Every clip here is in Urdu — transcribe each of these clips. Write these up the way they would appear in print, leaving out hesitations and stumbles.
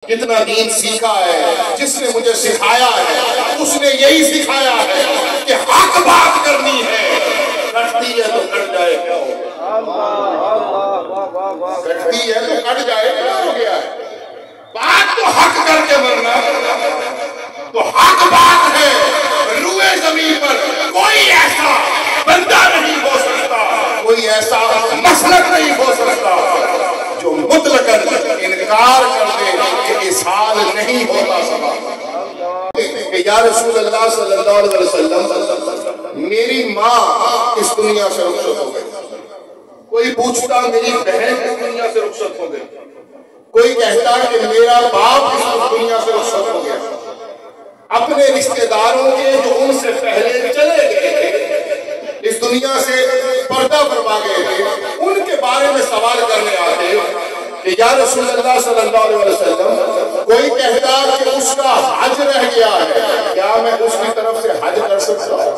کتنا دین سیکھا ہے، جس نے مجھے سکھایا ہے اس نے یہی سکھایا ہے کہ حق بات کرنی ہے، کٹتی ہے تو کٹ جائے، کیا ہو کٹتی ہے تو کٹ جائے، کیا ہو گیا ہے؟ بات تو حق کر کے مرنا، تو حق بات ہے۔ روئے زمین پر کوئی ایسا بندہ نہیں ہو سکتا، کوئی ایسا مسلک نہیں ہو سکتا جو مطلقاً انکار کر دے کہ اصحال نہیں ہوتا سبا کہ یا رسول اللہ صلی اللہ علیہ وسلم میری ماں اس دنیا سے رخصت ہو گئی، کوئی پوچھتا میری بہن اس دنیا سے رخصت ہو گئی، کوئی کہتا کہ میرا باپ اس دنیا سے رخصت ہو گیا، اپنے رشتہ داروں کے جو ان سے پہلے چلے گئے تھے، اس دنیا سے پردہ فرما گئے تھے، ان کے بارے میں سوال کرنے آتے کہ یا رسول اللہ صلی اللہ علیہ وسلم کوئی کہتا کہ اس کا حج رہ گیا ہے، کیا میں اس کی طرف سے حج کر سکتا ہوں؟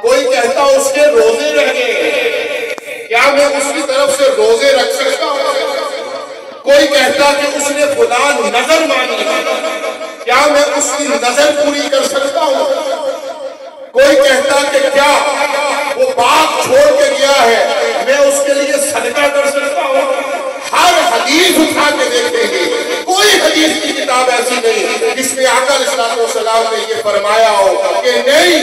کوئی کہتا اس کے روزے رہ گئے، کیا میں اس کی طرف سے روزے رکھ سکتا ہوں؟ کوئی کہتا کہ اس نے فلان نظر مانی، کیا میں اس کی نظر پوری کر سکتا ہوں؟ کوئی کہتا کہ کیا وہ باغ چھوڑ کے گیا ہے، میں اس کے لیے صدقہ کر سکتا ہوں؟ ہر حدیث اٹھا کے دیکھیں گے، کوئی حدیث کی کتاب ایسی نہیں جس میں آقا علیہ السلام نے یہ فرمایا ہو کہ نہیں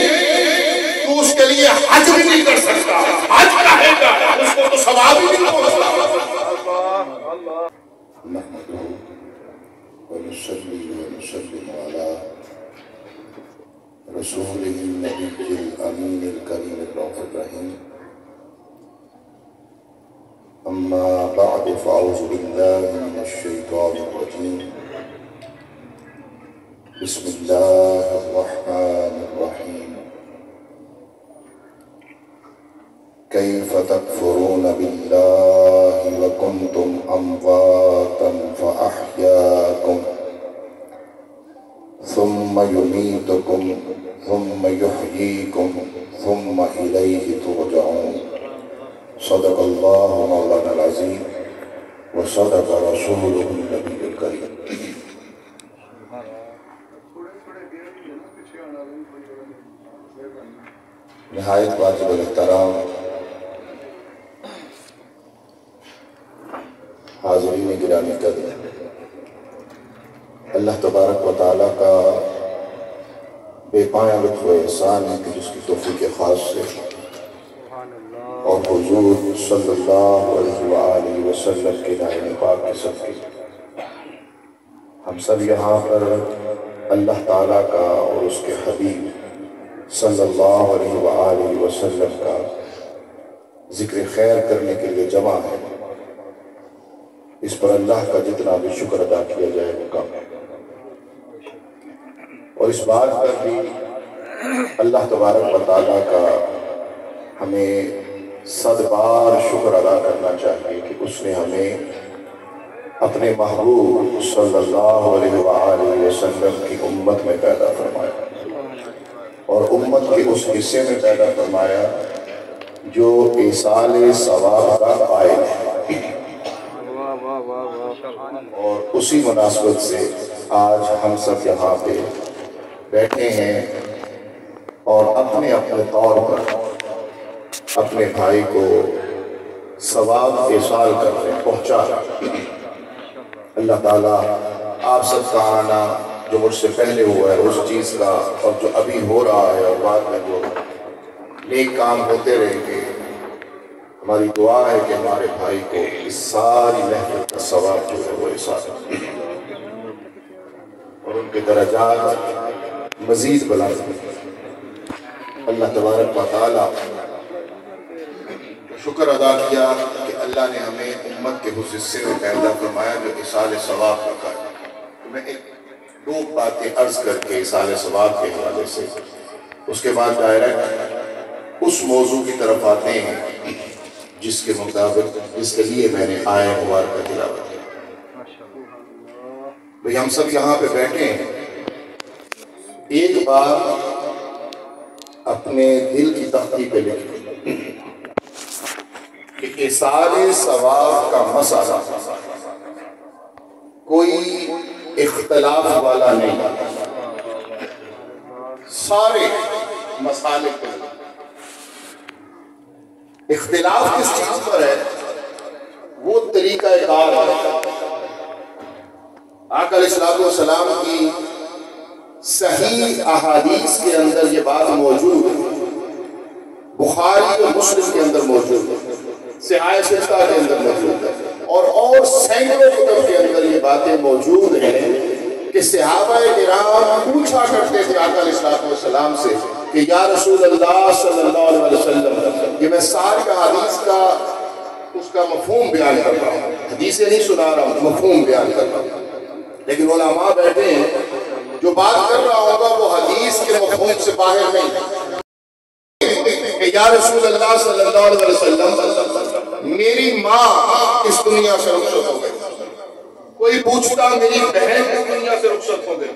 تو اس کے لیے حج بھی نہیں کر سکتا، حج کہے گا اس کو تو ثواب ہی نہیں پہنچتا۔ نحمده ونصلي ونسلم على رسوله النبي الأمين الكريم الرؤوف الرحيم، أما بعد فأعوذ بالله من الشيطان الرجيم، بسم الله الرحمن الرحيم، كيف تكفرون بالله وكنتم أمواتا فأحياكم ثم يميتكم ثم يحييكم ثم إليه ترجعون، صدق الله مولانا العظيم وصدق رسوله النبي الكريم۔ نہایت واجب الاحترام حاضرین گرامی قدر، اللہ تبارک و تعالیٰ کا بے پایہ لطف و احسان ہے کہ جس کی توفیق خاص سے اور حضور صلی اللہ علیہ وآلہ وسلم کے دائرے پاک کے صدقے ہم سب یہاں پر اللہ تعالیٰ کا اور اس کے حبیب صلی اللہ علیہ وآلہ وسلم کا ذکر خیر کرنے کے لیے جمع ہے۔ اس پر اللہ کا جتنا بھی شکر ادا کیا جائے وہ کم ہے، اور اس بات پر بھی اللہ تبارک و تعالیٰ کا ہمیں 100 بار شکر ادا کرنا چاہیے کہ اس نے ہمیں اپنے محبوب صلی اللہ علیہ وآلہ وسلم کی امت میں پیدا فرمایا، اور امت کے اس حصے میں پیدا فرمایا جو ایصال ثواب کا قائل ہے، اور اسی مناسبت سے آج ہم سب یہاں پہ بیٹھے ہیں اور اپنے اپنے طور پر اپنے بھائی کو ثواب ایصال کرنے پہنچا۔ اللہ تعالیٰ آپ سب کا آنا جو مجھ سے پہلے ہوا ہے اس چیز کا، اور جو ابھی ہو رہا ہے اور بعد میں جو نیک کام ہوتے رہیں گے، ہماری دعا ہے کہ ہمارے بھائی کو اس ساری محنت کا ثواب جو ہے وہ ایصال ہو اور ان کے درجات مزید بلند ہو۔ اللہ تبارک و تعالیٰ شکر ادا کیا کہ اللہ نے ہمیں امت کے اس حصے میں پیدا فرمایا جو ایصال ثواب کا ہے۔ میں ایک 2 باتیں عرض کر کے ایصال ثواب کے حوالے سے اس کے بعد ڈائریکٹ اس موضوع کی طرف آتے ہیں جس کے مطابق جس کے لیے میں نے آیہ مبارکہ تلاوت کی۔ بھئی ہم سب یہاں پہ بیٹھے ہیں، ایک بار اپنے دل کی تختی پہ لکھیں کہ ایصال ثواب کا مسئلہ کوئی اختلاف والا نہیں، سارے مسالک پر۔ اختلاف کس چیز پر ہے؟ وہ طریقہ کار ہے۔ آقا علیہ الصلوۃ والسلام کی صحیح احادیث کے اندر یہ بات موجود ہے، بخاری اور مسلم کے اندر موجود ہے، صحیح ستہ کے اندر موجود ہے، اور سینکڑوں کتب کے اندر یہ باتیں موجود ہیں کہ صحابہ کرام پوچھا کرتے تھے آقا علیہ الصلوۃ والسلام سے کہ یا رسول اللہ صلی اللہ علیہ وسلم، یہ میں ساری حدیث کا اس کا مفہوم بیان کر رہا ہوں، حدیثیں نہیں سنا رہا ہوں، مفہوم بیان کر رہا ہوں، لیکن علماء بیٹھے ہیں، جو بات کر رہا ہوگا وہ حدیث کے مفہوم سے باہر نہیں کہ یا رسول اللہ صلی اللہ علیہ وسلم، میری ماں اس دنیا سے رخصت ہو گئی۔ کوئی پوچھتا میری بہن اس دنیا سے رخصت ہو گئی،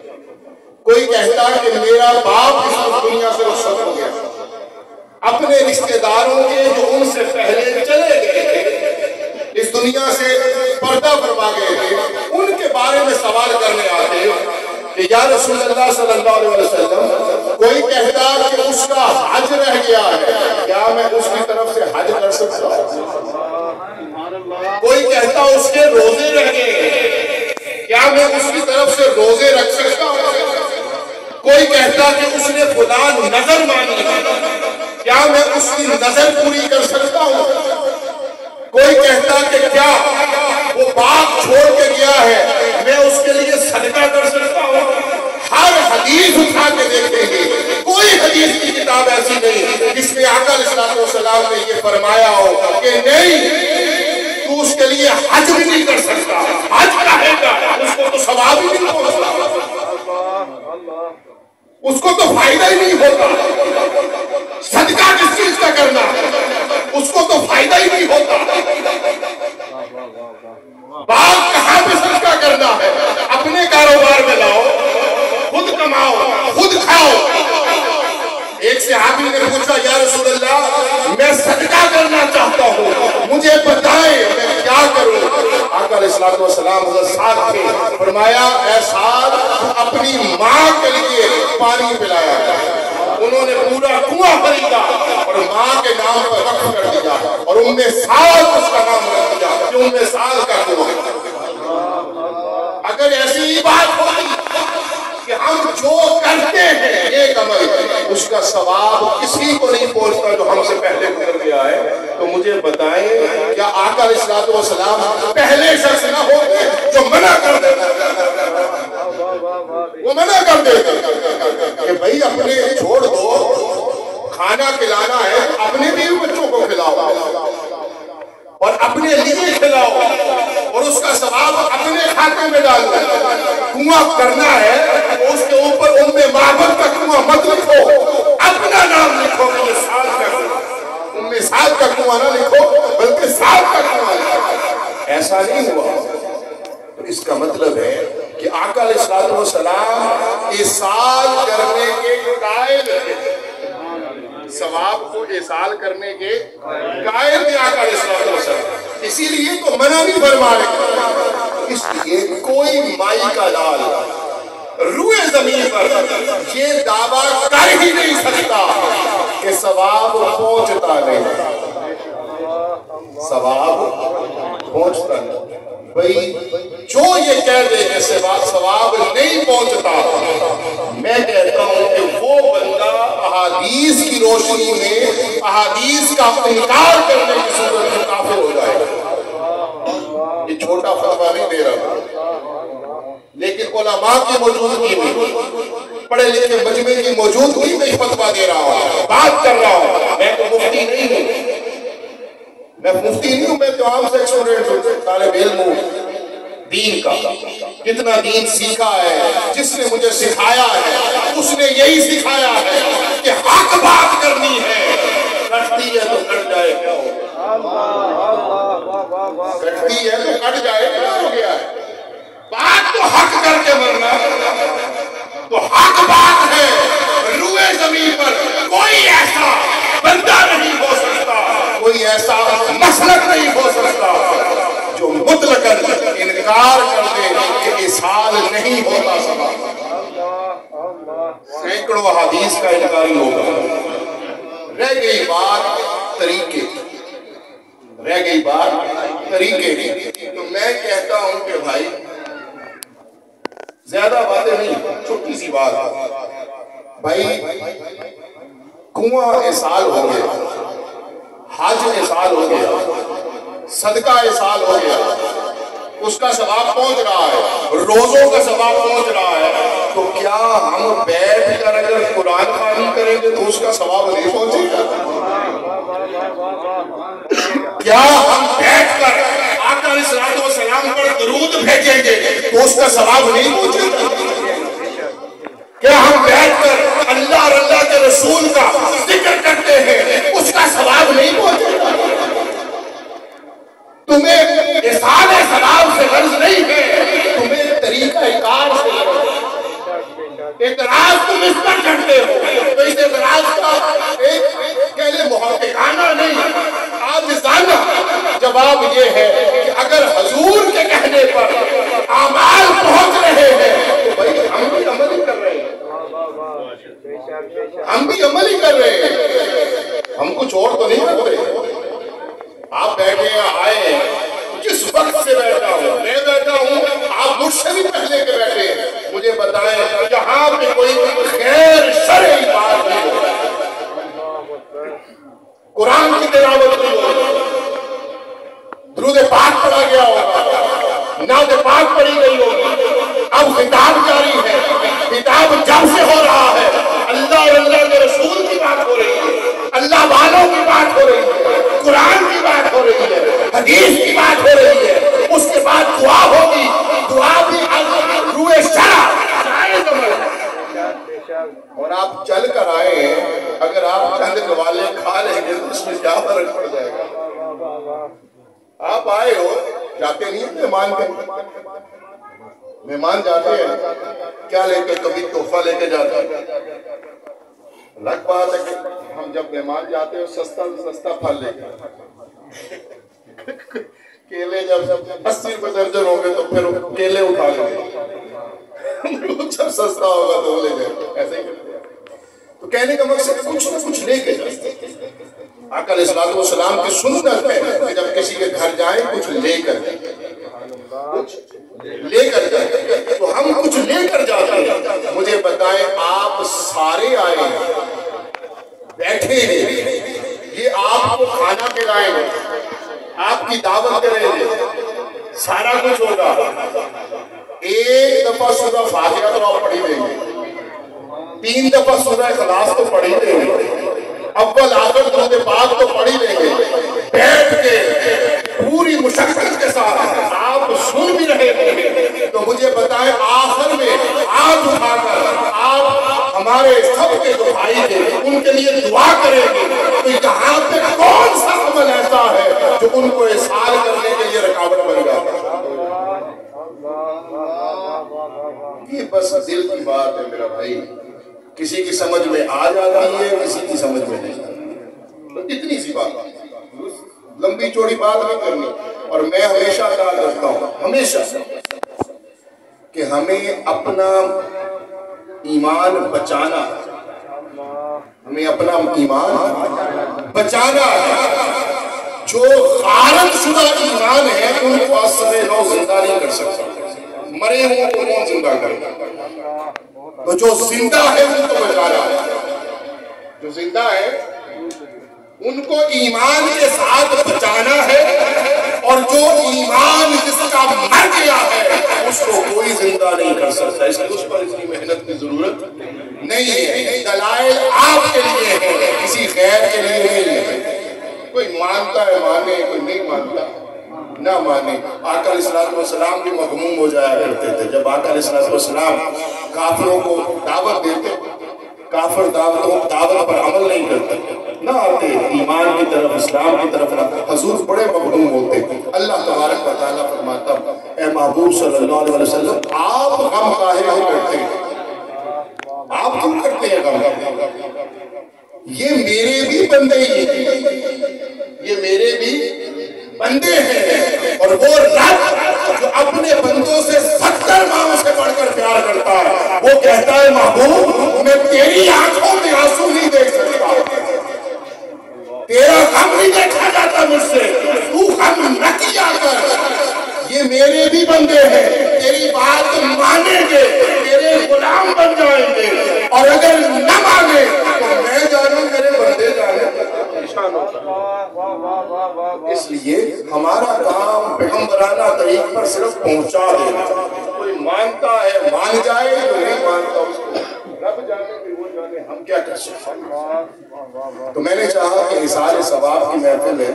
کوئی کہتا کہ میرا باپ اس دنیا سے رخصت ہو گیا۔ اپنے رشتہ داروں کے جو ان سے پہلے چلے گئے تھے، اس دنیا سے پردہ فرما گئے تھے، ان کے بارے میں سوال کرنے آتے کہ یا رسول اللہ صلی اللہ علیہ وسلم، کوئی کہتا کہ اس کا حج رہ گیا ہے، کیا میں اس کی طرف سے حج کر سکتا ہوں؟ کوئی کہتا اس کے روزے رہ گئے، کیا میں اس کی طرف سے روزے رکھ سکتا ہوں؟ کوئی کہتا کہ اس نے فلان نظر مانی، کیا میں اس کی نظر پوری کر سکتا ہوں؟ کوئی کہتا کہ کیا وہ باغ چھوڑ کے گیا ہے، میں اس کے لیے صدقہ کر سکتا ہوں؟ ہر حدیث اٹھا کے دیکھیں گے، کوئی حدیث کی کتاب ایسی نہیں جس میں آقا علیہ الصلوۃ والسلام نے یہ فرمایا ہو کہ نہیں، تو اس کے لیے حج بھی نہیں کر سکتا، حج کہے گا، اس کو تو ثواب ہی نہیں پہنچتا، اس کو تو فائدہ ہی نہیں ہوتا۔ صدقہ کس چیز کا کرنا، اس کو تو فائدہ ہی نہیں ہوتا۔ باغ کہاں پہ صدقہ کرنا ہے؟ اپنے کاروبار میں لاؤ، خود کماؤ، خود کھاؤ۔ ایک صحابی نے پوچھا یا رسول اللہ، میں صدقہ کرنا چاہتا ہوں، مجھے بتائیں میں کیا کروں؟ آقا علیہ الصلوۃ والسلام حضرت سعد نے فرمایا، اے سعد، اپنی ماں کے لیے پانی پلایا۔ انہوں نے پورا کنواں خریدا اور ماں کے نام پر وقف کر دیا، اور سعد اس کا نام رکھ دیا کہ سعد کا کنواں۔ اگر ایسی ہی بات ہوئی کہ ہم جو کرتے ہیں ایک عمل، اس کا ثواب کسی کو نہیں پہنچتا جو ہم سے پہلے گزر گیا ہے، تو مجھے بتائیں کیا آقا علیہ الصلوۃ والسلام پہلے شخص نہ ہوتے جو منع کر دیتے؟ وہ منع کر دیتے کہ بھائی اپنے چھوڑ دو، کھانا کھلانا ہے اپنے بیوی بچوں کو کھلاؤ اور اپنے لیے کھلاؤ، اور اس کا ثواب اپنے کھاتے میں ڈالنا۔ کنواں کرنا ہے تو اس کے اوپر معبد کا کنواں مت لکھو، اپنا نام لکھو کہ یہ سعد کا کنواں، سعد کا کنواں نہ لکھو بلکہ سعد کا کنواں لکھو۔ ایسا نہیں ہوا۔ تو اس کا مطلب ہے کہ آقا علیہ الصلوۃ والسلام ایصال کرنے کے قائل ہیں، ثواب کو ایصال کرنے کے قائل تھے آقا علیہ الصلوۃ والسلام، اسی لیے تو منع نہیں فرما رہے۔ اس لیے کوئی مائی کا لال روئے زمین پر یہ دعویٰ کر ہی نہیں سکتا کہ ثواب پہنچتا نہیں، ثواب پہنچتا نہیں۔ بھئی جو یہ کہہ دے کہ ثواب نہیں پہنچتا، میں کہتا ہوں کہ وہ بندہ احادیث کی روشنی میں احادیث کا انکار کرنے کی صورت میں کافر ہو جائے گا۔ یہ چھوٹا فتویٰ نہیں دے رہا، لیکن علماء کی موجودگی میں، پڑھے لکھے مجمع کی موجودگی میں فتویٰ دے رہا ہوں، بات کر رہا ہوں۔ میں تو مفتی نہیں ہوں، میں تو عام سے اسٹوڈنٹ ہوں، طالب علم ہوں دین کا۔ کتنا دین سیکھا ہے، جس نے مجھے سکھایا ہے اس نے یہی سکھایا ہے کہ حق بات کرنی ہے، کٹتی ہے تو کٹ جائے، کیا ہو کٹتی ہے تو کٹ جائے، کیا ہو گیا ہے؟ بات تو حق کر کے مرنا، تو حق بات ہے۔ روئے زمین پر کوئی ایسا بندہ نہیں ہو سکتا، کوئی ایسا مسلک نہیں ہو سکتا جو مطلقاً انکار کر دے کہ اصال نہیں ہوتا سبب، سینکڑوں حدیث کا انکاری ہوگا۔ رہ گئی بات طریقے، رہ گئی بات طریقے کی، تو میں کہتا ہوں کہ بھائی زیادہ باتیں نہیں، چھوٹی سی بات، بھائی کنواں اصال ہو گیا، حج اصال ہو گیا، صدقہ اصال ہو گیا، اس کا ثواب پہنچ رہا ہے، روزوں کا ثواب پہنچ رہا ہے، تو کیا ہم بیٹھ کر اگر قرآن خوانی کریں گے تو اس کا ثواب نہیں پہنچے گا؟ کیا ہم بیٹھ کر آقا علیہ الصلوۃ والسلام پر درود بھیجیں گے تو اس کا ثواب نہیں پہنچے گا؟ کیا ہم بیٹھ کر اللہ اور اللہ کے رسول کا ذکر کرتے ہیں اس کا ثواب نہیں پہنچے گا؟ تمہیں اصال ثواب سے غرض نہیں ہے، تمہیں طریقہ کار سے اعتراض تم اس پر کرتے ہو، تو اس اعتراض کا ایک کہہ لیں محققانہ نہیں، عاجزانہ جواب یہ ہے کہ اگر حضور کے کہنے پر اعمال پہنچ رہے ہیں تو بھائی ہم بھی عمل ہی کر رہے ہیں، ہم بھی عمل ہی کر رہے ہیں، ہم کچھ اور تو نہیں کرتے۔ آپ بیٹھے آئے جس وقت سے بیٹھا ہوں، میں بیٹھا ہوں، آپ مجھ سے بھی پہلے کے بیٹھے ہیں، مجھے بتائیں جہاں پہ کوئی خیر شرعی بات نہیں ہو، قرآن کی تلاوت نہیں ہو، درود پاک پڑھا گیا ہوگا، نعت پاک پڑھی گئی ہوگی، اب خطاب جاری ہے، خطاب جب سے ہو رہا ہے، اللہ اور اللہ کے رسول کی بات ہو رہی ہے، اللہ والوں کی بات ہو رہی ہے، قرآن کی بات ہو رہی ہے، حدیث کی بات ہو رہی ہے، اس کے بعد دعا ہوگی، دعا بھی روئے شرع جائز عمل ہے، اور آپ چل کر آئے ہیں، اگر آپ چند گوالے کھا لیں گے تو اس میں کیا فرق پڑ جائے گا؟ آپ آئے ہو، جاتے نہیں مہمان کے، مہمان جاتے ہیں کیا لے کے، کبھی تحفہ لے کے جاتے ہیں، الگ بات ہے کہ ہم جب مہمان جاتے ہیں سستا سستا پھل لے کے، کیلے جب 80 روپے درجن ہوں گے تو پھر کیلے اٹھا لیں گے، جب سستا ہوگا تو وہ لے جائیں، ایسے ہی کرتے ہیں۔ تو کہنے کا مقصد کچھ نہ کچھ لے کے جاتے ہیں، آقا علیہ الصلوۃ والسلام کی سنت ہے کہ جب کسی کے گھر جائیں کچھ لے کر جائیں، کچھ لے کر جائیں، تو ہم کچھ لے کر جاتے ہیں۔ مجھے بتائیں آپ سارے آئے ہیں، بیٹھے ہیں، یہ آپ کو کھانا کھلائیں گے، آپ کی دعوت کریں گے، سارا کچھ ہوگا، ایک دفعہ سورہ فاتحہ تو آپ پڑھی دیں گے، 3 دفعہ سورہ اخلاص تو پڑھی دیں گے، اول آخر درود پاک تو پڑھی دیں گے، بیٹھ کے پوری مشقت کے ساتھ آپ سن بھی رہے ہیں، تو مجھے بتائیں آخر میں ہاتھ اٹھا کر آپ ہمارے سب کے جو بھائی تھے ان کے لیے دعا کریں گے، تو یہاں پہ کون سا عمل ایسا ہے جو ان کو اصال کرنے کے لیے رکاوٹ بن جاتا ہے؟ یہ بس دل کی بات ہے میرا بھائی، کسی کی سمجھ میں آ جاتی ہے، کسی کی سمجھ میں نہیں آتی، اتنی سی بات، لمبی چوڑی بات نہیں کرنی۔ اور میں ہمیشہ کہا کرتا ہوں، ہمیشہ، کہ ہمیں اپنا ایمان بچانا، ہمیں اپنا ایمان بچانا ہے۔ جو غارت شدہ ایمان ہے ان کو اثر نو زندہ نہیں کر سکتا، مرے ہوں تو کون زندہ کرتا، تو جو زندہ ہے ان کو بچانا ہے، جو زندہ ہے ان کو ایمان کے ساتھ بچانا ہے، اور جو ایمان جس کا مر گیا ہے اس کو کوئی زندہ نہیں کر سکتا، اس لیے اس پر اتنی محنت کی ضرورت نہیں ہے۔ دلائل آپ کے لیے ہے، کسی غیر کے لیے نہیں ہے۔ کوئی مانتا ہے مانے، کوئی نہیں مانتا نہ مانے۔ آقا علیہ الصلوۃ والسلام بھی مغموم ہو جایا کرتے تھے جب آقا علیہ الصلوۃ والسلام کافروں کو دعوت دیتے، کافر دعوت پر عمل نہیں کرتے، نہ آتے ایمان کی طرف، اسلام کی طرف، حضور بڑے مغموم ہوتے۔ اللہ تبارک و تعالیٰ فرماتا، اے محبوب صلی اللہ علیہ وسلم آپ غم کاہے نہیں کرتے، آپ کیوں کرتے ہیں غم؟ یہ میرے بھی بندے ہی ہیں، یہ میرے بھی بندے ہیں، اور اور وہ رب جو اپنے بندوں سے 70 ماؤں سے بڑھ کر پیار کرتا ہے، وہ کہتا ہے محبوب میں تیری آنکھوں میں آنسو نہیں دیکھ سکتا، تیرا غم نہیں دیکھا جاتا مجھ سے، تو غم نہ کیا کر، یہ میرے بھی بندے ہیں، تیری بات مانیں گے، تیرے غلام بن جائیں گے، اور اگر نہ مانے تو میں جانوں میرے بندے جانے۔ اس لیے ہمارا کام پیغمبرانہ طریق پر صرف پہنچا دینا، کوئی مانتا ہے مان جائے، جو نہیں مانتا اس کو رب جانے بھی وہ جانے، ہم کیا کر سکتے ہیں۔ تو میں نے چاہا کہ اظہار ثواب کی محفل ہے،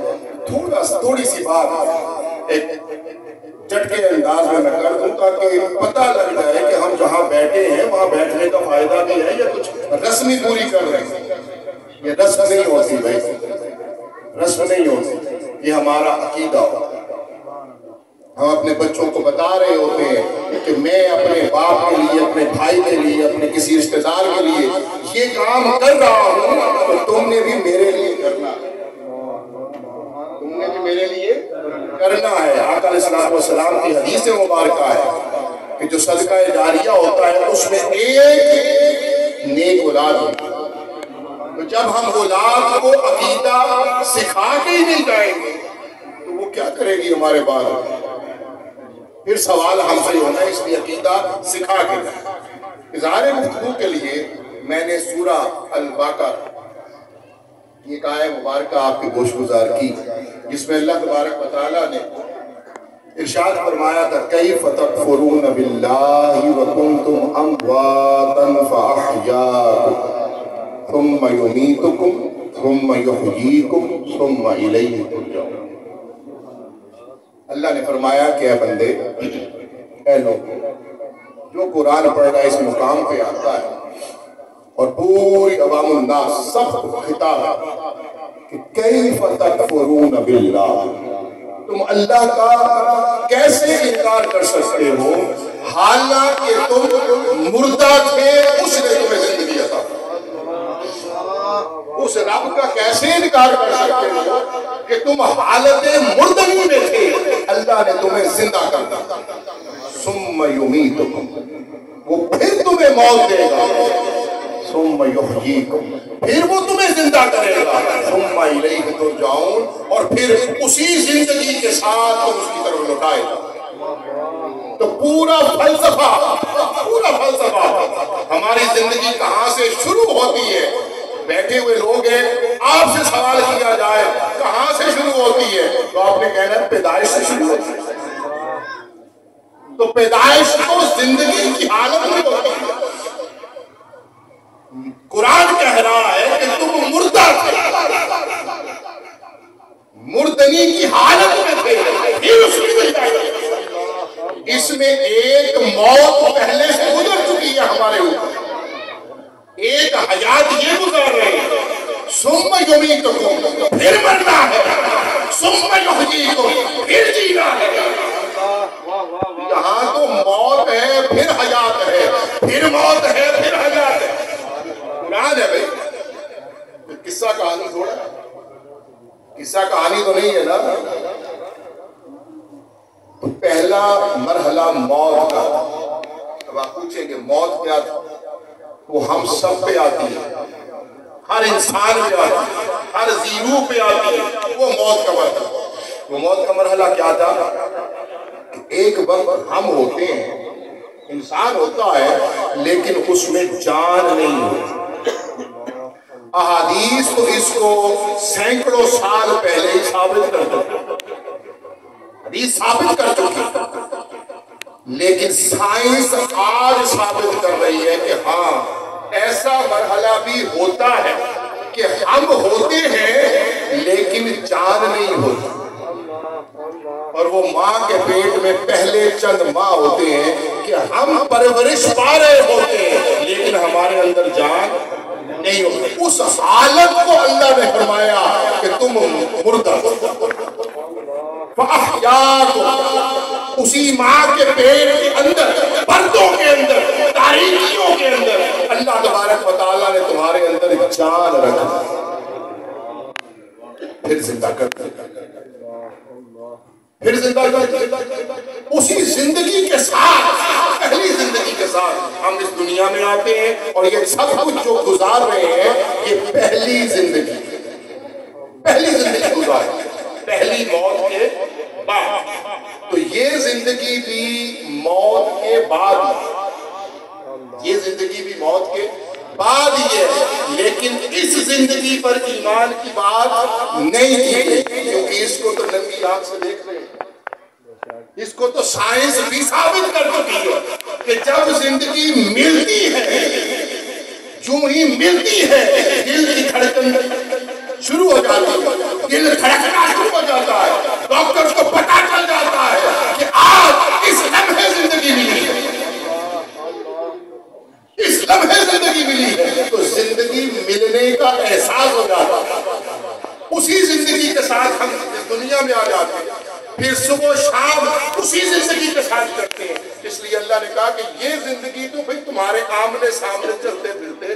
تھوڑی سی بات ایک جھٹکے انداز میں کر دوں تاکہ پتہ لگ جائے کہ ہم جہاں بیٹھے ہیں وہاں بیٹھنے کا فائدہ بھی ہے یا کچھ رسمی پوری کر رہے ہیں۔ یہ رسم نہیں ہوتی بھائی، رسم نہیں ہوتی، یہ ہمارا عقیدہ ہوتا ہے۔ ہم اپنے بچوں کو بتا رہے ہوتے ہیں کہ میں اپنے باپ کے لیے، اپنے بھائی کے لیے، اپنے کسی رشتہ دار کے لیے یہ کام کر رہا ہوں، تو تم نے بھی میرے لیے کرنا ہے، تم نے بھی میرے لیے کرنا ہے۔ آقا علیہ السلام کی حدیث مبارکہ ہے کہ جو صدقہ جاریہ ہوتا ہے اس میں ایک نیک اولاد ہوتی ہے، تو جب ہم اولاد کو عقیدہ سکھا کے ہی نہیں جائیں گے تو وہ کیا کرے گی ہمارے بعد؟ پھر سوال ہم سے ہونا ہے، اس لیے عقیدہ سکھا کے جائیں۔ اظہار گفتگو کے لیے میں نے سورہ البقرہ کی ایک آیت مبارکہ آپ کی گوش گزار کی، جس میں اللہ تبارک و تعالیٰ نے ارشاد فرمایا تھا کیف تکفرون باللہ وکنتم امواتا فاحیاکم ثم یمیتکم ثم یحییکم ثم الیہ ترجعون۔ اللہ نے فرمایا کہ اے بندے، اے لوگ، جو قرآن پڑھ رہا ہے اس مقام پہ آتا ہے اور پوری عوام الناس سب خطاب ہے کہ کیف تکفرون باللہ، تم اللہ کا کیسے انکار کر سکتے ہو حالانکہ تم مردہ تھے، اس نے تمہیں زندگی عطا کی۔ اس رب کا کیسے انکار کر سکتے ہو کہ تم حالت مردگی میں تھے، اللہ نے تمہیں زندہ کر دیا۔ ثم یمیتکم، وہ پھر تمہیں موت دے گا، ثم یحییکم، پھر وہ تمہیں زندہ کرے گا، ثم الیہ ترجعون، اور پھر اسی زندگی کے ساتھ تم اس کی طرف لوٹائے گا۔ تو پورا فلسفہ ہماری زندگی کہاں سے شروع ہوتی ہے؟ بیٹھے ہوئے لوگ ہیں، آپ سے سوال کیا جائے کہاں سے شروع ہوتی ہے تو آپ نے کہنا ہے پیدائش سے شروع ہوتی ہے۔ تو پیدائش تو زندگی کی حالت میں ہوتی ہے۔ قرآن کہہ رہا ہے کہ تم مردہ تھے، مردنی کی حالت میں تھے، پھر اس کی زندگی۔ اس میں ایک موت پہلے سے گزر چکی ہے ہمارے اوپر، ایک حیات یہ گزار رہے ہیں، ثم یمیتکم، پھر مرنا ہے، ثم یحییکم، پھر جینا ہے۔ یہاں تو موت ہے پھر حیات ہے، پھر موت ہے پھر حیات ہے۔ قرآن ہے بھائی، قصہ کہانی تھوڑا، قصہ کہانی تو نہیں ہے نا۔ تو پہلا مرحلہ موت کا، اب آپ پوچھیں کہ موت کیا تھا؟ وہ ہم سب پہ آتی ہے، ہر انسان پہ آتی ہے، ہر زیرو پہ آتی ہے، وہ موت کا مرحلہ۔ وہ موت کا مرحلہ کیا تھا؟ ایک وقت ہم ہوتے ہیں، انسان ہوتا ہے لیکن اس میں جان نہیں ہوتی۔ احادیث تو اس کو سینکڑوں سال پہلے ہی ثابت کر چکی، حدیث ثابت کر چکی، لیکن سائنس آج ثابت کر رہی ہے کہ ہاں ایسا مرحلہ بھی ہوتا ہے کہ ہم ہوتے ہیں لیکن جان نہیں ہوتی، اور وہ ماں کے پیٹ میں پہلے چند ماہ ہوتے ہیں کہ ہم پرورش پا رہے ہوتے ہیں لیکن ہمارے اندر جان نہیں ہوتی۔ اس حالت کو اللہ نے فرمایا کہ تم مردہ فَأَحْيَاكُمْ، اسی ماں کے پیٹ کے اندر، پردوں کے اندر، تاریکیوں کے اندر اللہ تبارک و تعالیٰ نے تمہارے اندر جان رکھا، پھر زندہ کر دیا۔ پھر زندہ اسی زندگی کے ساتھ، پہلی زندگی کے ساتھ ہم اس دنیا میں آتے ہیں، اور یہ سب کچھ جو گزار رہے ہیں یہ پہلی زندگی گزار، پہلی موت کے بعد. تو یہ زندگی بھی موت کے بعد، یہ زندگی بھی موت کے بعد ہی ہے، لیکن اس زندگی پر ایمان کی بات نہیں کی گئی، کیونکہ اس کو تو ننگی آنکھ سے دیکھ رہے ہیں، اس کو تو سائنس بھی ثابت کر چکی ہے کہ جب زندگی ملتی ہے، جو ہی ملتی ہے دل کی دھڑکن شروع ہو جاتی ہے، دل دھڑکنا شروع ہو جاتا ہے، ڈاکٹر کو پتہ چل جاتا ہے کہ آج اس لمحے زندگی ملی ہے، اس لمحے زندگی ملی ہے، تو زندگی ملنے کا احساس ہو جاتا ہے. اسی زندگی کے ساتھ ہم اس دنیا میں آ جاتے ہیں، پھر صبح و شام اسی زندگی کے ساتھ کرتے ہیں. اس لیے اللہ نے کہا کہ یہ زندگی تو بھئی تمہارے آمنے سامنے چلتے پھرتے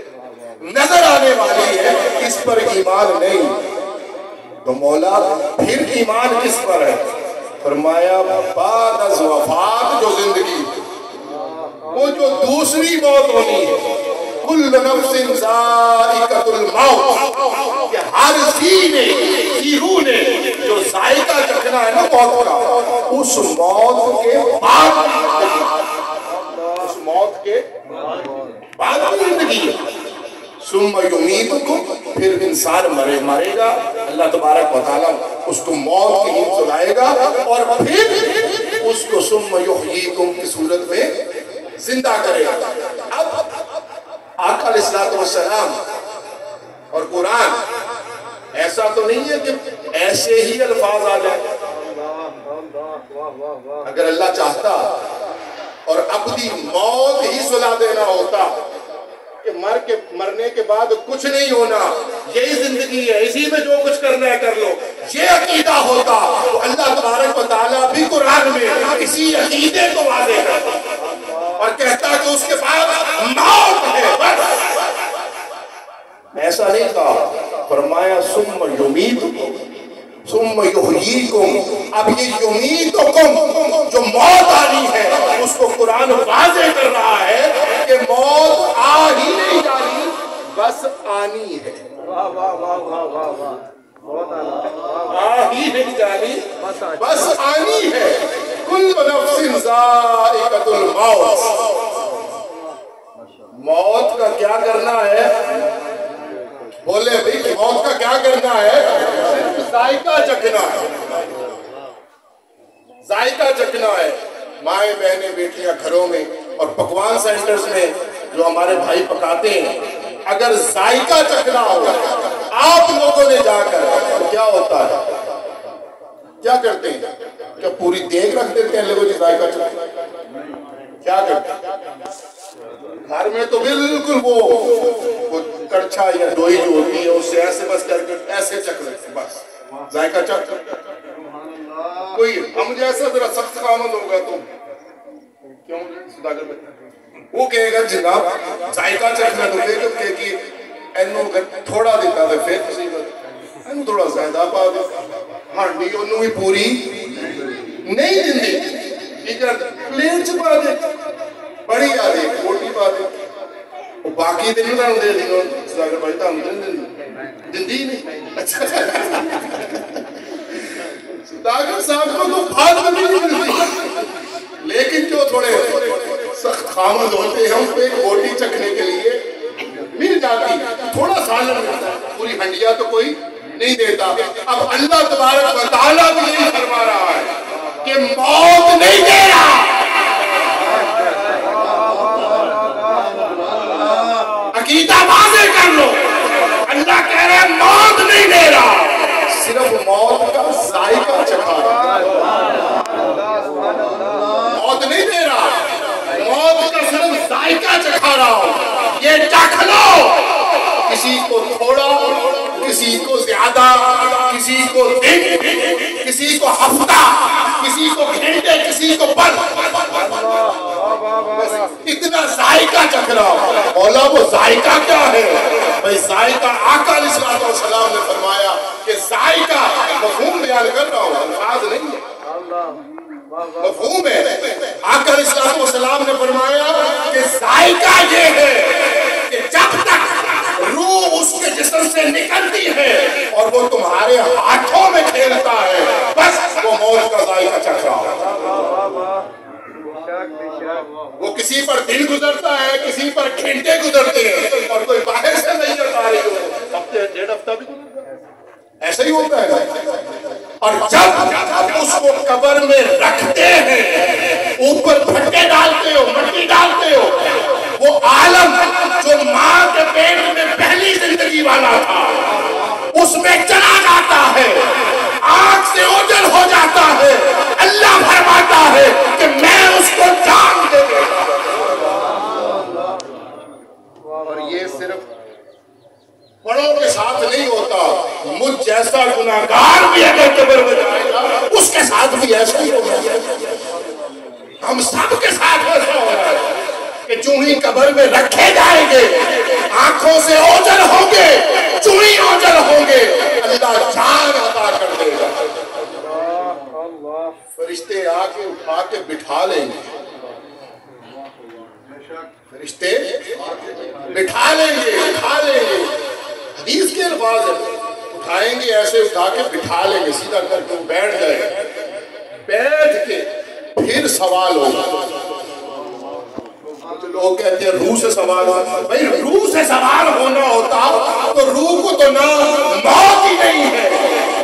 نظر آنے والی ہے، اس پر ایمان نہیں. تو مولا پھر ایمان کس پر ہے؟ فرمایا بعد از وفات جو زندگی، وہ جو دوسری موت ہونی ہے، کل نفس ذائقۃ الموت، کہ ہر روح نے جو ذائقہ چکھنا ہے نا موت کا، اس موت کے بعد، اس موت کے بعد کی زندگی ہے. ثم یمیتکم، پھر انسان مرے گا، اللہ تبارک و تعالیٰ اس کو موت کی نیند سلائے گا، اور پھر اس کو ثم یحییکم کی صورت میں زندہ کرے گا. اب آقا علیہ السلام اور قرآن ایسا تو نہیں ہے کہ ایسے ہی الفاظ آ جائیں. اگر اللہ چاہتا اور اپنی موت ہی سلا دینا ہوتا کہ مرنے کے بعد کچھ نہیں ہونا، یہی زندگی ہے، اسی میں جو کچھ کرنا ہے کر لو، یہ عقیدہ ہوتا تو اللہ تبارک و تعالیٰ بھی قرآن میں اسی عقیدے کو واضح کرتا اور کہتا کہ اس کے بعد موت ہے. بس ایسا نہیں کہا، فرمایا ثم یمیتکم ثم یحییکم. اب یہ یمیتکم جو موت آنی ہے اس کو قرآن واضح کر رہا ہے کہ موت آ ہی نہیں جانی، بس آنی ہے. آ ہی نہیں جانی، بس آنی ہے. کل نفس ذائقۃ الموت. موت کا کیا کرنا ہے؟ بولے بھئی موت کا کیا کرنا ہے؟ صرف ذائقہ چکھنا ہے، ذائقہ چکھنا ہے. مائیں بہنیں بیٹیاں گھروں میں اور پکوان سینٹرز میں جو ہمارے بھائی پکاتے ہیں، اگر ذائقہ چکھنا ہوگا آپ لوگوں نے جا کر تو کیا ہوتا ہے؟ کیا کرتے ہیں؟ کیا پوری دیگ رکھ دیتے ہیں لوگوں کی ذائقہ چکھنا؟ کیا کرتے ہیں؟ گھر میں تو بالکل وہ کڑچھا یا ڈوئی جو ہوتی ہے اس سے ایسے بس کر کے ایسے چکھ لیتے ہیں، بس ذائقہ چکھ. کوئی ہم جیسا ذرا سخت کامل ہوگا تو کیوں صداقت میں وہ کہے گا جناب ذائقہ چکھنا تو پھر کہے کہ اینو تھوڑا دیتا تھا پھر کسی بات اینو تھوڑا زیادہ پا دے ہانڈی انہوں ہی پوری نہیں دندی ٹھیک ہے پلیٹ چ پا دے بڑی آ دے موٹی پا دے وہ باقی دن میں دے دیں صداقت بھائی تو ہم دندی نہیں. اچھا صداقت صاحب کو تو بھاگ میں نہیں ملتی، لیکن جو تھوڑے سخت خامد ہوتے ہیں ان کو ایک بوٹی چکھنے کے لیے مل جاتی، تھوڑا سالن ملتا ہے، پوری ہنڈیا تو کوئی نہیں دیتا. اب اللہ تبارک و تعالیٰ بھی یہی فرما رہا ہے کہ موت نہیں دے رہا، عقیدہ واضح کر لو. اللہ کہہ رہا ہے موت نہیں دے رہا، صرف موت کا ذائقہ چکھا رہا. موت نہیں دے رہا، موت کا صرف ذائقہ چکھا رہا ہوں. یہ چکھ لو، کسی کو تھوڑا، کسی کو زیادہ، کسی کو دن، کسی کو ہفتہ، کسی کو گھنٹے، کسی کو پل، اتنا ذائقہ چکھ رہا ہوں. مولا وہ ذائقہ کیا ہے؟ بھئی ذائقہ آقا علیہ السلام نے فرمایا کہ ذائقہ مفہوم بیان کر رہا ہوں، الفاظ نہیں ہے. مفہوم ہے؟ آقا علیہ الصلوۃ والسلام نے فرمایا کہ ذائقہ یہ ہے کہ جب تک روح اس کے جسم سے نکلتی ہے اور وہ تمہارے ہاتھوں میں کھیلتا ہے، بس وہ موت کا ذائقہ چکھ رہا ہے۔ وہ کسی پر دن گزرتا ہے، کسی پر گھنٹے گزرتے ہیں، اور کوئی باہر سے نہیں جاتا رہی ہو، ہفتے ڈیڑھ ہفتہ بھی گزرتا ہے، ایسا ہی ہوتا ہے۔ اور جب اس کو قبر میں رکھتے ہیں، اوپر پھٹے ڈالتے ہو، مٹی ڈالتے ہو، وہ عالم جو ماں کے پیٹ میں پہلی زندگی والا تھا اس میں چلا جاتا ہے، آنکھ سے اوجھل ہو جاتا ہے، اللہ فرماتا ہے کہ میں اس کو جان دے گا۔ اور یہ صرف بڑوں کے ساتھ نہیں ہوتا، مجھ جیسا گناہگار بھی اگر قبر میں جائے گا اس کے ساتھ بھی ایسا ہی ہوگا۔ ہم سب کے ساتھ ایسا ہوگا کہ جو ہی قبر میں رکھے جائیں گے آنکھوں سے اوجھل ہوں گے، جو ہی اوجھل ہوں گے اللہ جان عطا کر دے گا۔ فرشتے آ کے اٹھا کے بٹھا لیں گے، فرشتے بٹھا لیں گے، اٹھا لیں گے، حدیث کے الفاظ ہیں، اٹھائیں گے، ایسے اٹھا کے بٹھا لیں گے، سیدھا کر کے بیٹھ جائے، بیٹھ کے پھر سوال ہوگا۔ جو لوگ کہتے ہیں روح سے سوال ہوگا، بھائی روح سے سوال ہونا ہوتا تو روح کو تو نہ موت ہی نہیں ہے،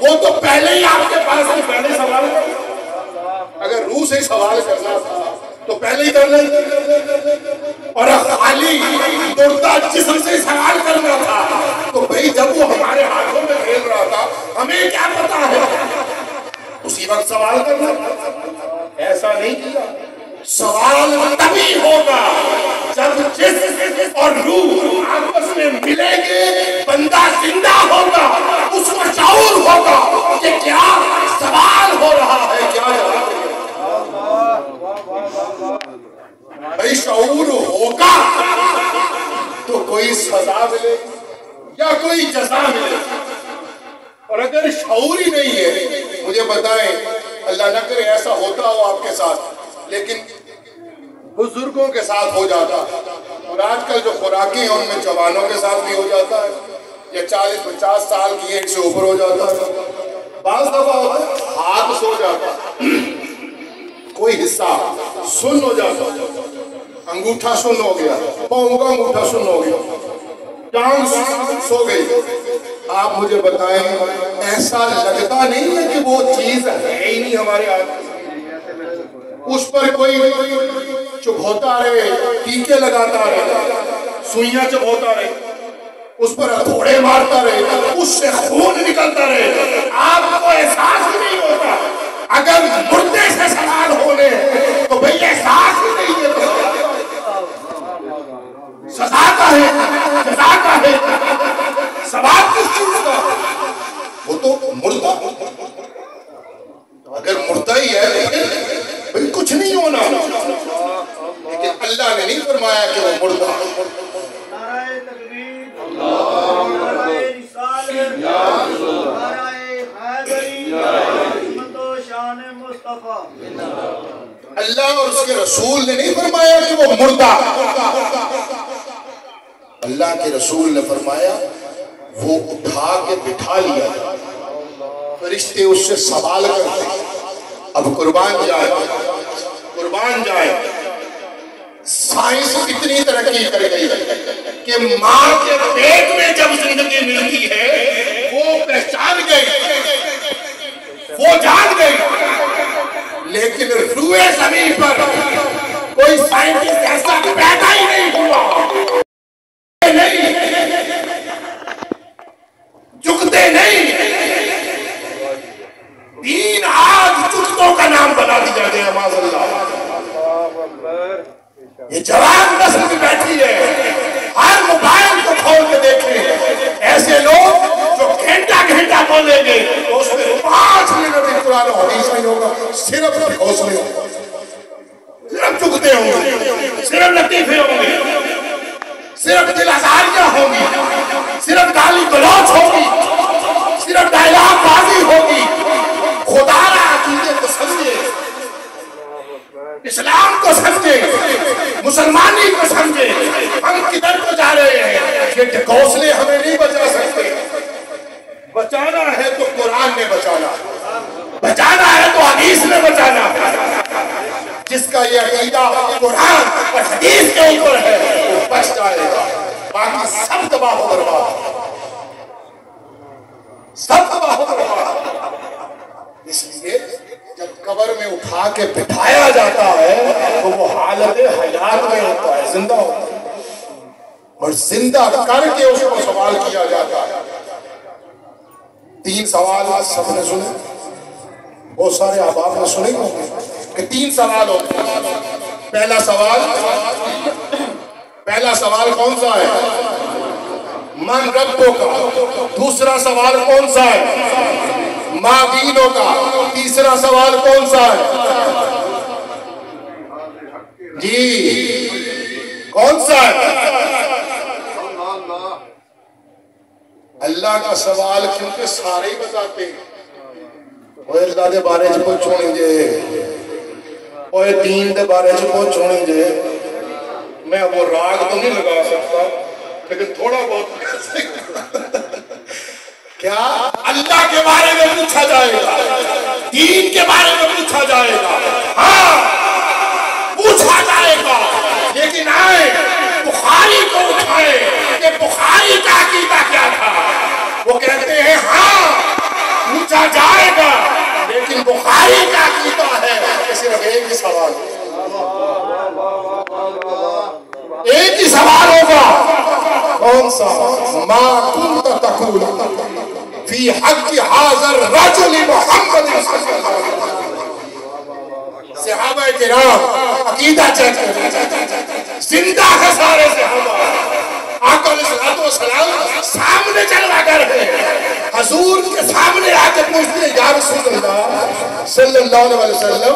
وہ تو پہلے ہی آپ کے پاس ہے، پہلے سوال کرنا۔ اگر روح سے سوال کرنا تھا تو پہلے ہی کر لیں، اور خالی مردہ جسم سے سوال کرنا تھا تو بھئی جب وہ ہمارے ہاتھوں میں کھیل رہا تھا ہمیں کیا پتا ہے، اسی وقت سوال کرنا۔ ایسا نہیں کیا، سوال تبھی ہوگا جب جسم اور روح آپس میں ملیں گے، بندہ زندہ ہوگا، اس کو شعور ہوگا کہ کیا سوال ہو رہا ہے، کیا جواب ہے۔ بھئی شعور ہوگا تو کوئی سزا ملے یا کوئی جزا ملے، اور اگر شعور ہی نہیں ہے، مجھے بتائیں اللہ نہ کرے ایسا ہوتا ہو آپ کے ساتھ، لیکن بزرگوں کے ساتھ ہو جاتا، اور آج کل جو خوراکیں ہیں ان میں جوانوں کے ساتھ بھی ہو جاتا ہے، یا 40-50 سال کی ایج سے اوپر ہو جاتا ہے، بعض دفعہ ہوتا ہے ہاتھ سو جاتا، کوئی حصہ سن ہو جاتا، انگوٹھا سن ہو گیا، پاؤں کا انگوٹھا سن ہو گیا، ٹانگ سو گئی۔ آپ مجھے بتائیں ایسا لگتا نہیں ہے کہ وہ چیز ہے ہی نہیں ہمارے ہاتھ، اس پر کوئی چبھوتا رہے، ٹیکے لگاتا رہے، سوئیاں چبھوتا رہے، اس پر ہتھوڑے مارتا رہے، اس سے خون نکلتا رہے، آپ کو احساس ہی نہیں ہوتا۔ اگر مردے سے سوال ہونے تو بھئی احساس ہی نہیں ہے، سزا کا ہے، جزا کا ہے، ثواب کس چیز کا؟ وہ تو مردہ، اگر مردہ ہی ہے بھئی کچھ نہیں ہونا، لیکن اللہ نے نہیں فرمایا کہ وہ مردہ۔ نعرہ تکبیر، نعرہ رسالت، نعرہ حیدری، عظمت و شان مصطفیٰ۔ اللہ اور اس کے رسول نے نہیں فرمایا کہ وہ مردہ، اللہ کے رسول نے فرمایا وہ اٹھا کے بٹھا لیا، فرشتے اس سے سوال کرتے، اب قربان جائے، قربان جائے، سائنس اتنی ترقی کر گئی کہ ماں کے پیٹ میں جب زندگی ملتی ہے وہ پہچان گئی، وہ جان گئی، لیکن روئے زمین پر کوئی سائنٹسٹ ایسا پیدا ہی نہیں ہوا، جھکتے نہیں، دین آج جھکتوں کا نام بنا دیا گیا، معاذ اللہ۔ یہ جوان نسل بھی بیٹھی ہے، ہر موبائل کو کھول کے دیکھیں، ایسے لوگ جو گھنٹہ گھنٹہ بولیں گے تو اس میں 5 منٹ قرآن و حدیث نہیں ہوگا، صرف حوصلے ہوگا، صرف جھکتے ہوں گے، صرف لطیفے ہوں گے، صرف دل آزاریاں ہوں گی، صرف گالی گلوچ ہوگی، صرف ڈائلاگ بازی ہوگی، خدا را عقیدے کو سمجھے، اسلام کو سمجھے، مسلمانی کو سمجھے، ہم کدھر کو جا رہے ہیں؟ یہ ڈھکوسلے ہمیں نہیں بچا سکتے۔ بچانا ہے تو قرآن نے بچانا، بچانا ہے تو حدیث نے بچانا۔ جس کا یہ عقیدہ قرآن اور حدیث کے اوپر ہے وہ بچ جائے گا، باقی سب تباہ و برباد، سب تباہ و برباد۔ اس لیے جب قبر میں اٹھا کے بٹھایا جاتا ہے تو وہ حالت حیات میں ہوتا ہے، زندہ ہوتا ہے، اور زندہ کر کے اس کو سوال کیا جاتا ہے۔ 3 سوال سب نے سنے، بہت سارے احباب نے سنے ہوں گے کہ 3 سوال ہوتے ہیں۔ پہلا سوال کون سا ہے؟ من ربوں کا۔ دوسرا سوال کون سا ہے؟ ماں دینوں کا۔ تیسرا سوال کون سا ہے؟ جی کون سا ہے؟ اللہ کا سوال کیونکہ سارے ہی بتاتے ہیں۔ وہ اللہ دے بارے چ پوچھویں جے، وہ دین دے بارے چ پوچھویں جے۔ میں وہ راگ تو نہیں لگا سکتا لیکن تھوڑا بہت کر سکتا۔ کیا اللہ کے بارے میں پوچھا جائے گا، دین کے بارے میں پوچھا جائے گا؟ ہاں پوچھا جائے گا، لیکن آئے بخاری کو اٹھائے کہ بخاری کا عقیدہ کیا تھا۔ وہ کہتے ہیں ہاں پوچھا جائے گا، لیکن بخاری کا عقیدہ ہے کہ صرف ایک ہی سوال، ایک ہی سوال ہوگا۔ کون سا؟ ما کنت تقول فی حق حاضر رجل محمد صلی اللہ علیہ وسلم۔ صحابہ کرام عقیدہ چیک کریں، زندہ ہے سارے صحابہ۔ آقا علیہ السلام سامنے جلوہ گر ہے، حضور کے سامنے آ کے پوچھتے ہیں یا رسول اللہ صلی اللہ علیہ وسلم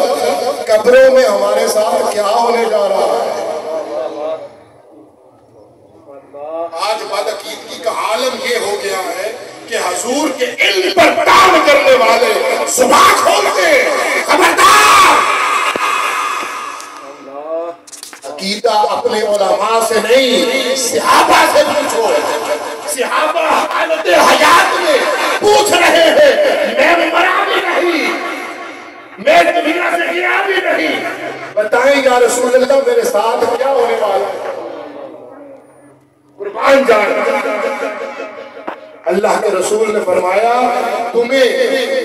قبروں میں ہمارے ساتھ کیا ہونے جا رہا ہے؟ آج بدعقیدگی کا عالم یہ ہو گیا ہے کہ حضور کے علم پر کام کرنے والے زبان کھولتے خبردار۔ عقیدہ اپنے علماء سے نہیں صحابہ سے پوچھو۔ صحابہ حالت حیات میں پوچھ رہے ہیں، میں مرا بھی نہیں، میں دنیا سے گیا بھی نہیں، بتائیں یا رسول اللہ میرے ساتھ کیا ہونے والا ہے؟ قربان جان، اللہ کے رسول نے فرمایا تمہیں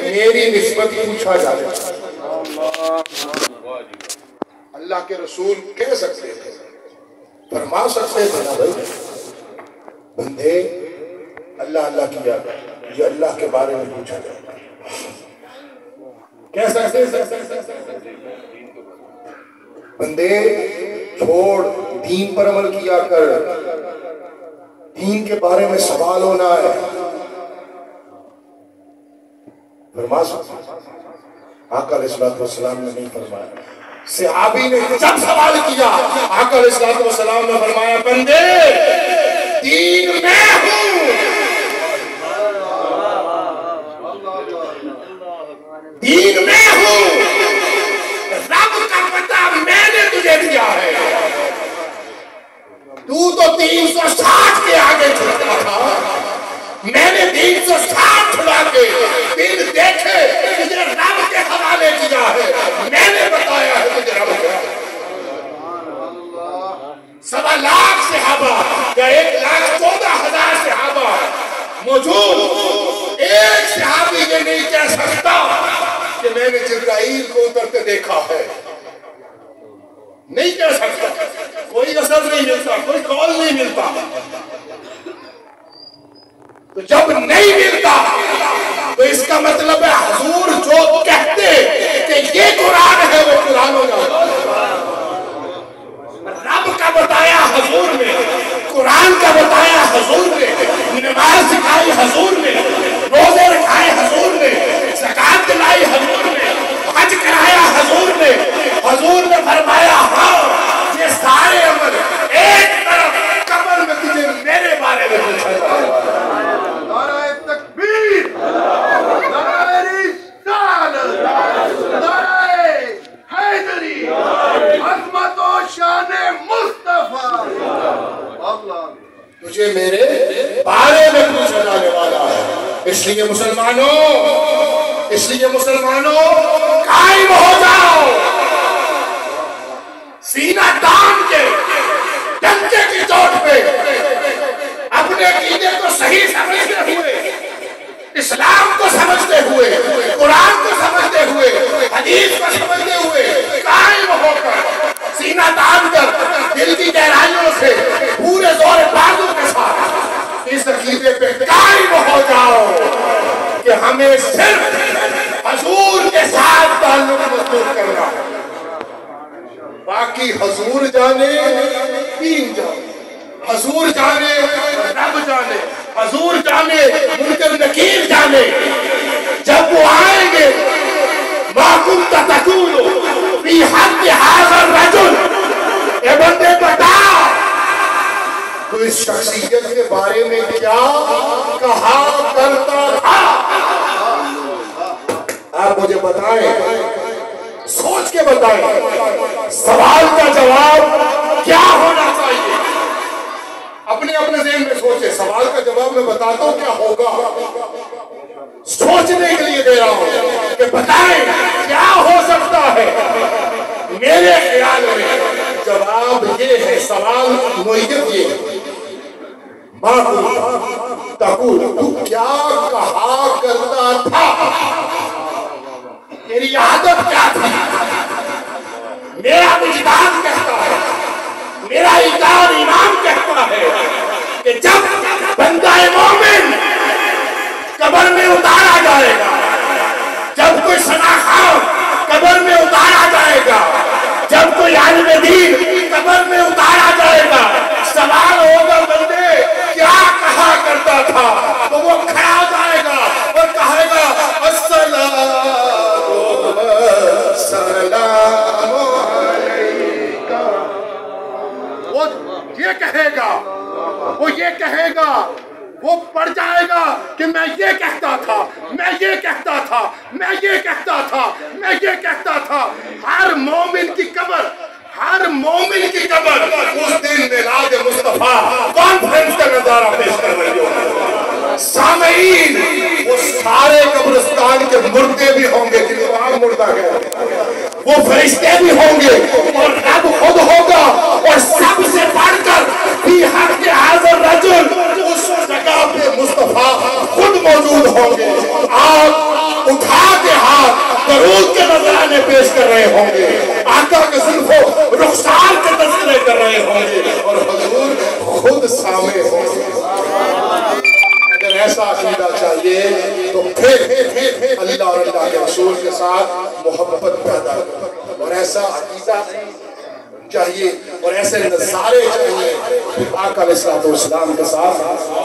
میری نسبت پوچھا جائے گا۔ اللہ کے رسول کہہ سکتے تھے، فرما سکتے تھے نا بھائی بندے اللہ اللہ کیا یہ اللہ کے بارے میں پوچھا جائے گا، کہہ سکتے تھے بندے چھوڑ دین پر عمل کیا کر، دین کے بارے میں سوال ہونا ہے، فرما سکتے۔ آقا علیہ السلام نے نہیں فرمایا۔ صحابی نے جب سوال کیا آقا علیہ السلام نے فرمایا بندے دین میں ہوں، دین میں ہوں، رب کا پتہ میں نے تجھے دیا ہے، تو 360 کے آگے چھوڑا تھا، میں نے 360 چھڑا کے دین دیکھے تجھے رب کے حوالے کیا ہے، میں نے بتایا ہے تجھے رب کیا ہے۔ 1.25 لاکھ صحابہ یا 1,14,000 صحابہ موجود، ایک صحابی یہ نہیں کہہ سکتا کہ میں نے جبرائیل کو اترتے دیکھا ہے، نہیں کہہ سکتا، کوئی اثر نہیں ملتا، کوئی قول نہیں ملتا۔ تو جب نہیں ملتا تو اس کا مطلب ہے حضور جو کہتے کہ یہ قرآن ہے وہ قرآن ہو جاتا ہے۔ رب کا بتایا حضور نے، قرآن کا بتایا حضور نے، نماز سکھائی حضور نے، روزے رکھائے حضور نے، زکات دلائی حضور نے، حج کرایا حضور نے، حضور نے فرمایا ہاں یہ مجھے میرے بارے میں پوچھا جانے والا ہے. اس لیے مسلمانوں قائم ہو جاؤ, سینہ تان کے ڈنکے کی چوٹ پہ اپنے عقیدے کو صحیح سمجھتے ہوئے, اسلام کو سمجھتے ہوئے, قرآن کو سمجھتے ہوئے, حدیث کو سمجھتے ہوئے قائم ہو کر, سینہ تان کر, دل کی گہرائیوں سے پورے زور بازو کے ساتھ اس عقیدے پہ قائم ہو جاؤ کہ ہمیں صرف حضور کے ساتھ تعلق مضبوط کرنا ہے. باقی حضور جانے, دین جانے, حضور جانے, رب جانے, حضور جانے, منکر نکیر جانے. جب وہ آئیں گے ما کنت تقول فی حق ھذا الرجل, اے بندے بتا تو اس شخصیت کے بارے میں کیا کہا کرتا تھا. آپ مجھے بتائیں, سوچ کے بتائیں, سوال کا جواب کیا ہونا چاہیے. اپنے ذہن میں سوچے, سوال کا جواب میں بتاتا ہوں کیا ہوگا, سوچنے کے لیے دے رہا ہوں کہ بتائیں کیا ہو سکتا ہے. میرے خیال میں جواب یہ ہے, سوال نوعیت یہ ہے, تقول تو کیا کہا کرتا تھا, تیری عادت کیا تھی. میرا وجدان کہتا ہے, میرا ایمان کہتا ہے کہ جب بندہ مومن قبر میں اتارا جائے گا, جب کوئی شناخوان قبر میں اتارا جائے گا, جب کوئی عالم دین قبر میں اتارا جائے گا, سوال ہوگا بندے کیا کہا کرتا تھا, تو وہ کھڑا ہو جائے گا اور کہے گا السلام علیکم. وہ یہ کہے گا, وہ پڑ جائے گا کہ میں یہ کہتا تھا, میں یہ کہتا تھا, میں یہ کہتا تھا, میں یہ کہتا تھا. ہر مومن کی قبر اس دن میلاد مصطفیٰ کانفرنس کا نظارہ پیش کر رہی ہوگی. سامعین, وہ سارے قبرستان کے مردے بھی ہوں گے, مردہ گئے, وہ فرشتے بھی ہوں گے, اور رب خود ہوگا, اور سب سے بڑھ کر فی حق ھذا الرجل اس جگہ پہ مصطفیٰ خود موجود ہوں گے. آپ اٹھا کے ہاتھ درود کے نذرانے پیش کر رہے ہوں گے, آقا کے زلف و رخسار کے تذکرے کر رہے ہوں گے, اور حضور خود سامنے ہوں گے. اگر ایسا عقیدہ چاہیے تو پھر اللہ اور اللہ کے رسول کے ساتھ محبت پیدا کرو, اور ایسا عقیدہ چاہیے, اور ایسے نظارے چاہیے آقا علیہ السلام کے ساتھ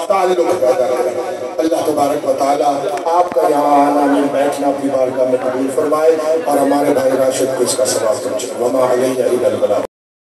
تعلق پیدا کریں. اللہ تبارک و تعالیٰ آپ کا یہاں آنا میں بیٹھنا اپنی بارگاہ میں قبول فرمائے, اور ہمارے بھائی راشد کو اس کا ثواب پہنچائے. وما علیہ الا البلاغ.